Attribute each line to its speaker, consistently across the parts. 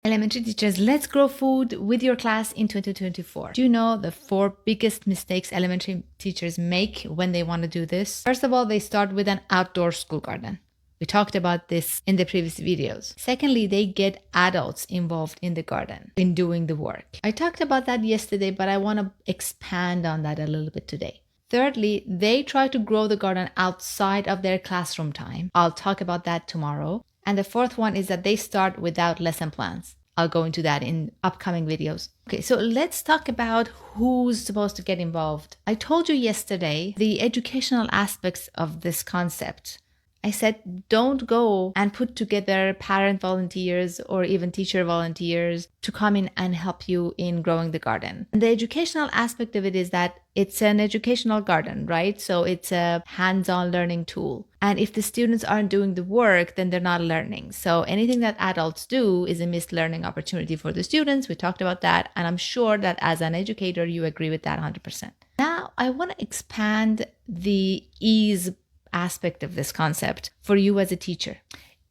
Speaker 1: Elementary teachers, let's grow food with your class in 2024. Do you know the 4 biggest mistakes elementary teachers make when they want to do this? First of all, they start with an outdoor school garden. We talked about this in the previous videos. Secondly, they get adults involved in the garden, in doing the work. I talked about that yesterday, but I want to expand on that a little bit today. Thirdly, they try to grow the garden outside of their classroom time. I'll talk about that tomorrow. And the fourth one is that they start without lesson plans. I'll go into that in upcoming videos. Okay, so let's talk about who's supposed to get involved. I told you yesterday the educational aspects of this concept. I said, don't go and put together parent volunteers or even teacher volunteers to come in and help you in growing the garden. And the educational aspect of it is that it's an educational garden, right? So it's a hands-on learning tool. And if the students aren't doing the work, then they're not learning. So anything that adults do is a missed learning opportunity for the students. We talked about that. And I'm sure that as an educator, you agree with that 100%. Now, I want to expand the ease aspect of this concept for you as a teacher.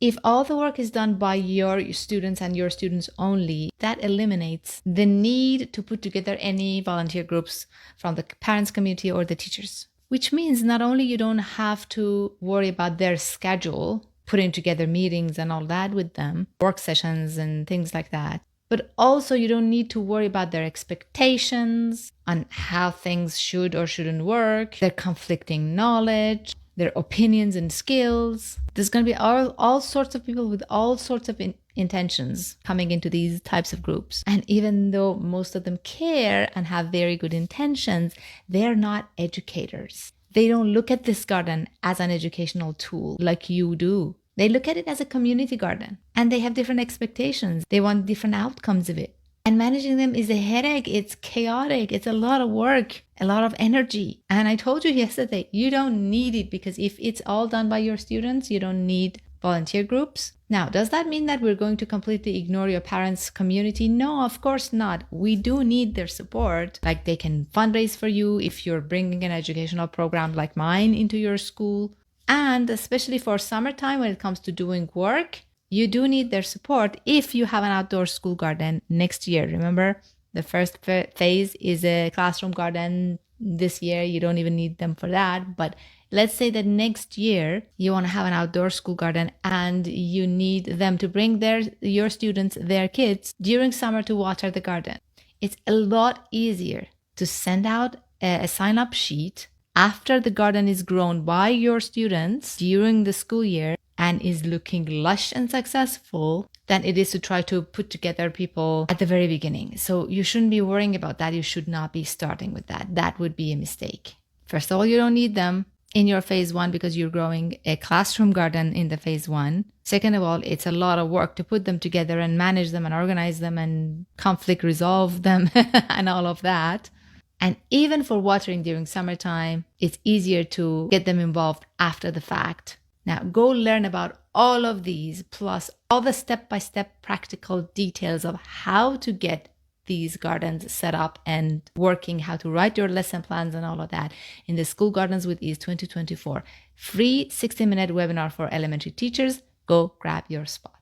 Speaker 1: If all the work is done by your students and your students only, that eliminates the need to put together any volunteer groups from the parents community or the teachers. Which means not only you don't have to worry about their schedule, putting together meetings and all that with them, work sessions and things like that, but also you don't need to worry about their expectations on how things should or shouldn't work, their conflicting knowledge, their opinions and skills. There's going to be all sorts of people with all sorts of intentions coming into these types of groups. And even though most of them care and have very good intentions, they're not educators. They don't look at this garden as an educational tool like you do. They look at it as a community garden, and they have different expectations. They want different outcomes of it. And managing them is a headache. It's chaotic. It's a lot of work, a lot of energy. And I told you yesterday, you don't need it, because if it's all done by your students, you don't need volunteer groups. Now, does that mean that we're going to completely ignore your parents' community? No, of course not. We do need their support. Like, they can fundraise for you if you're bringing an educational program like mine into your school. And especially for summertime, when it comes to doing work, you do need their support if you have an outdoor school garden next year. Remember, the first phase is a classroom garden. This year, you don't even need them for that. But let's say that next year, you want to have an outdoor school garden and you need them to bring your students, their kids, during summer to water the garden. It's a lot easier to send out a sign-up sheet after the garden is grown by your students during the school year and is looking lush and successful than it is to try to put together people at the very beginning. So you shouldn't be worrying about that. You should not be starting with that. That would be a mistake. First of all, you don't need them in your phase 1 because you're growing a classroom garden in the phase 1. Second of all, it's a lot of work to put them together and manage them and organize them and conflict resolve them and all of that. And even for watering during summertime, it's easier to get them involved after the fact. Now, go learn about all of these, plus all the step-by-step practical details of how to get these gardens set up and working, how to write your lesson plans and all of that in the School Gardens with Ease 2024. Free 60-minute webinar for elementary teachers. Go grab your spot.